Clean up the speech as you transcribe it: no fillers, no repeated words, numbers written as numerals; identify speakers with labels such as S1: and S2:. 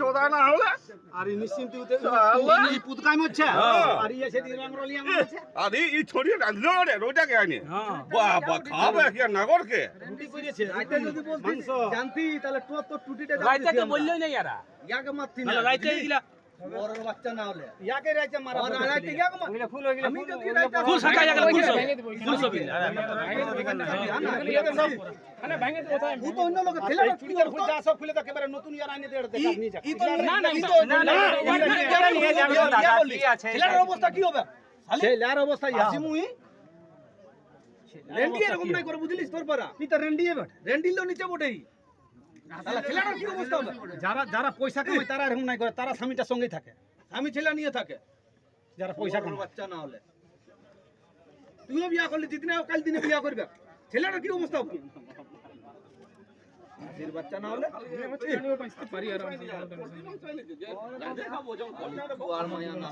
S1: চোদা না হলে
S2: আর নিশ্চিন্ত হতে
S1: শালা।
S2: এই পুতকাম হচ্ছে
S1: হ্যাঁ।
S2: আর ইয়ে সেদি রঙ্গরলি আমার আছে
S1: আরে এই ছড়িয়ে রাঁধলো রে রোজা কে আনি
S2: হ্যাঁ
S1: বাবা খাবে কি আর নাগরকে
S2: রুটি করেছে রাইতে যদি বলতিস জানতি তাহলে তো টুটিটা
S3: রাইতে তো বললেই না ইয়ারা
S2: ইয়াকে মারতি না
S3: তাহলে রাইতে দিলা
S2: বড় বাচ্চা না হলে ইয়াকে রাইতে মারা আর রাইতে ইয়াকে মার
S3: ফুল হয়ে গেল
S2: আমি যদি রাইতে
S3: ফুল সাকা গেল ফুল সব
S2: ও তো অন্য লোক ছেলে চুড়িদার ফুল যা সব খুলে তো একেবারে নতুন ইয়ার আইনে দেড় দেখা নিয়ে যা
S3: না না কি আছে
S2: ছেলের অবস্থা কি হবে ছেলের অবস্থা ইয়াসি মুই রেন্ডি এরকম নাই করে বুঝলিস তোর পারা কি তো রেন্ডি এবার রেন্ডির লো নিচে বটেই তাহলে ছেলের কি অবস্থা হবে যারা যারা পয়সা কামায় তারা এরকম নাই করে তারা স্বামীটার সঙ্গেই থাকে স্বামী ছেলে নিয়ে থাকে যারা পয়সা কামায় বাচ্চা না হলে তুইও বিয়া করলি জিতনে কাল দিনে বিয়া করবে ছেলের কি অবস্থা হবে এর বাচ্চা না হলে পারি আর মায়া না